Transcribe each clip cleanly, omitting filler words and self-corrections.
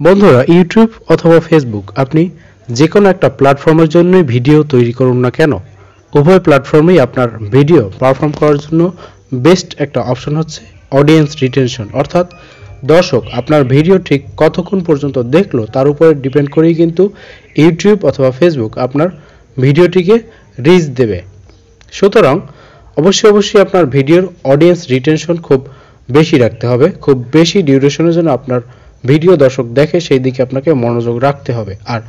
বন্ধুরা, ইউটিউব অথবা ফেসবুক আপনি যে কোনো একটা প্ল্যাটফর্মের জন্যই ভিডিও তৈরি করুন না কেন, উভয় প্ল্যাটফর্মেই আপনার ভিডিও পারফর্ম করার জন্য বেস্ট একটা অপশন হচ্ছে অডিয়েন্স রিটেনশন। অর্থাৎ দর্শক আপনার ভিডিও ঠিক কতক্ষণ পর্যন্ত দেখলো তার উপরে ডিপেন্ড করেই কিন্তু ইউটিউব অথবা ফেসবুক আপনার ভিডিওটিকে রিচ দেবে। সুতরাং অবশ্যই আপনার ভিডিওর অডিয়েন্স রিটেনশন খুব বেশি রাখতে হবে। খুব বেশি ডিউরেশনের জন্য আপনার ভিডিও দর্শক দেখে সেই দিকে আপনাকে মনোযোগ রাখতে হবে। আর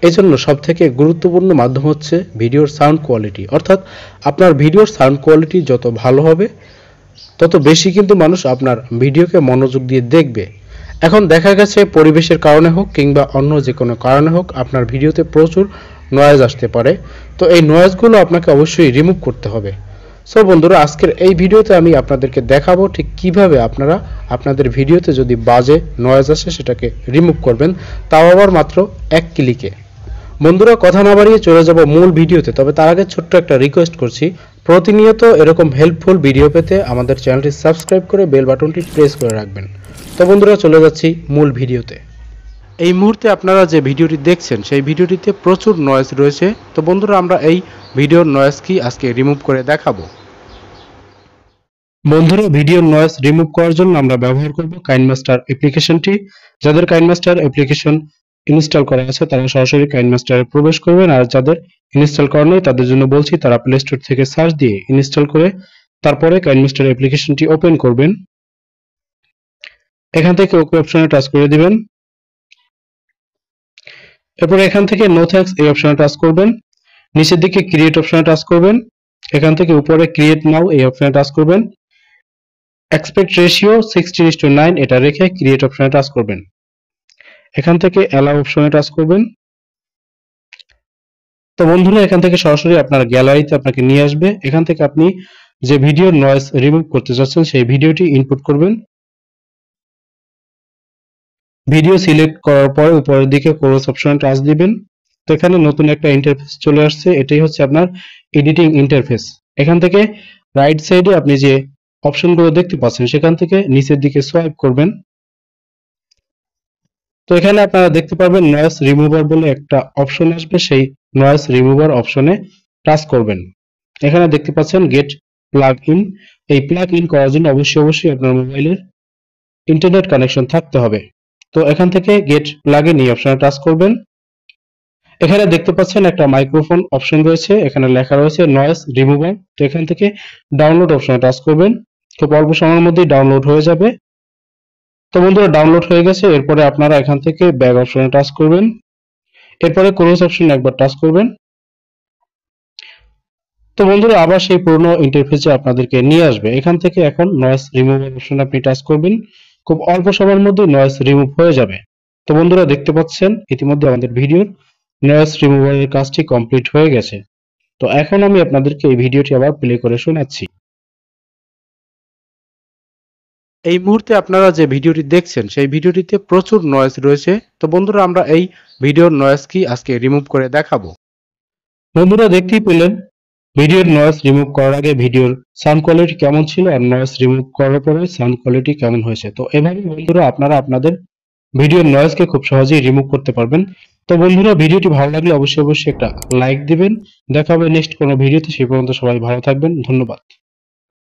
এজন্য সবথেকে গুরুত্বপূর্ণ মাধ্যম হচ্ছে ভিডিওর সাউন্ড কোয়ালিটি। অর্থাৎ আপনার ভিডিওর সাউন্ড কোয়ালিটি যত ভালো হবে তত বেশি কিন্তু মানুষ আপনার ভিডিওকে মনোযোগ দিয়ে দেখবে। এখন দেখা গেছে পরিবেশের কারণে হোক কিংবা অন্য যে কোনো কারণে হোক আপনার ভিডিওতে প্রচুর নয়েজ আসতে পারে। তো এই নয়েজগুলো আপনাকে অবশ্যই রিমুভ করতে হবে। সো বন্ধুরা, আজকের এই ভিডিওতে আমি আপনাদেরকে দেখাবো ঠিক কিভাবে আপনারা আপনাদের ভিডিওতে যদি বাজে নয়েজ আসে সেটাকে রিমুভ করবেন, তাও আবার মাত্র এক ক্লিকে। বন্ধুরা, কথা না বাড়িয়ে চলে যাব মূল ভিডিওতে। তবে তার আগে ছোট্ট একটা রিকোয়েস্ট করছি, প্রতিনিয়ত এরকম হেল্পফুল ভিডিও পেতে আমাদের চ্যানেলটি সাবস্ক্রাইব করে বেল বাটনটি প্রেস করে রাখবেন। তো বন্ধুরা, চলে যাচ্ছি মূল ভিডিওতে। এই মুহূর্তে আপনারা যে ভিডিওটি দেখছেন সেই ভিডিওটিতে প্রচুর নয়েজ রয়েছে। তো বন্ধুরা, আমরা এই ভিডিওর নয়েজ কি আজকে রিমুভ করে দেখাবো। বন্ধুরা, ভিডিওর নয়েজ রিমুভ করার জন্য আমরা ব্যবহার করব কাইনমাস্টার অ্যাপ্লিকেশনটি। যাদের কাইনমাস্টার অ্যাপ্লিকেশন ইনস্টল করা আছে তারা সরাসরি কাইনমাস্টারে প্রবেশ করবেন, আর যাদের ইনস্টল করা নেই তাদের জন্য বলছি তারা প্লে স্টোর থেকে সার্চ দিয়ে ইনস্টল করে তারপরে কাইনমাস্টার অ্যাপ্লিকেশনটি ওপেন করবেন। এখান থেকে ওকে অপশনে টাচ করে দিবেন। এরপর এখান থেকে নো থ্যাঙ্কস এই অপশনে টাচ করবেন। নিচের দিকে ক্রিয়েট অপশনে টাচ করবেন। এখান থেকে উপরে ক্রিয়েট নাও এই অপশনে টাচ করবেন। এক্সপেক্ট রেশিও 16:9 এটা রেখে ক্রিয়েট অপশনে টাচ করবেন। এখান থেকে অ্যালাউ অপশনে টাচ করবেন। তো বন্ধুরা, এখান থেকে সরাসরি আপনার গ্যালারিতে আপনাকে নিয়ে আসবে। এখান থেকে আপনি যে ভিডিওর নয়েজ রিমুভ করতে চাচ্ছেন সেই ভিডিওটি ইনপুট করবেন। ভিডিও সিলেক্ট করার পরে উপরের দিকে কোরাস অপশনে টাচ দিবেন। তো এখানে নতুন একটা ইন্টারফেস চলে আসছে, এটাই হচ্ছে আপনার এডিটিং ইন্টারফেস। এখান থেকে রাইট সাইডে আপনি যে অপশনগুলো দেখতে পাচ্ছেন সেখান থেকে নিচের দিকে সোয়াইপ করবেন। তো এখানে আপনারা দেখতে পারবেন নয়েজ রিমুভার বলে একটা অপশন আসবে, সেই নয়েজ রিমুভার অপশনে টাচ করবেন। এখানে দেখতে পাচ্ছেন গেট প্লাগ ইন। এই প্লাগ ইন করার জন্য অবশ্যই আপনার মোবাইলের ইন্টারনেট কানেকশন থাকতে হবে। তো এখান থেকে গেট প্লাগ ইন এই অপশনে টাচ করবেন। এখানে দেখতে পাচ্ছেন একটা মাইক্রোফোন অপশন রয়েছে, এখানে লেখা রয়েছে নয়েজ রিমুভার। তো এখান থেকে ডাউনলোড অপশনে টাচ করবেন। খুব অল্প সময়ের মধ্যেই ডাউনলোড হয়ে যাবে। তো বন্ধুরা, ডাউনলোড হয়ে গেছে। এরপরে আপনারা এখান থেকে ব্যাক অপশনে টাচ করবেন। এরপরে ক্লোজ অপশনে একবার টাচ করবেন। তো বন্ধুরা, আবার সেই পুরনো ইন্টারফেসে আপনাদেরকে নিয়ে আসবে। এখান থেকে এখন নয়েজ রিমুভার অপশনে আপনি টাচ করবেন। খুব অল্প সময়ের মধ্যে নয়েজ রিমুভ হয়ে যাবে। তো বন্ধুরা, দেখতে পাচ্ছেন ইতিমধ্যে আমাদের ভিডিওর নয়েজ রিমুভারের কাজটি কমপ্লিট হয়ে গেছে। তো এখন আমি আপনাদেরকে এই ভিডিওটি আবার প্লে করে শোনাচ্ছি। এই মুহূর্তে আপনারা যে ভিডিওটি দেখছেন সেই ভিডিওটিতে প্রচুর নয়েজ রয়েছে। তো বন্ধুরা, আমরা এই ভিডিওর নয়েজ কি আজকে রিমুভ করে দেখাবো। বন্ধুরা, দেখতেই পেলেন ভিডিওর নয়েজ রিমুভ করার আগে ভিডিওর সাউন্ড কোয়ালিটি কেমন ছিল আর নয়েজ রিমুভ করার পরে সাউন্ড কোয়ালিটি কেমন হয়েছে। তো এভাবে বন্ধুরা আপনারা আপনাদের ভিডিওর নয়েজকে খুব সহজেই রিমুভ করতে পারবেন। তো বন্ধুরা, ভিডিওটি ভালো লাগলে অবশ্যই একটা লাইক দিবেন। দেখা হবে নেক্সট কোনো ভিডিওতে। সেই পর্যন্ত সবাই ভালো থাকবেন। ধন্যবাদ।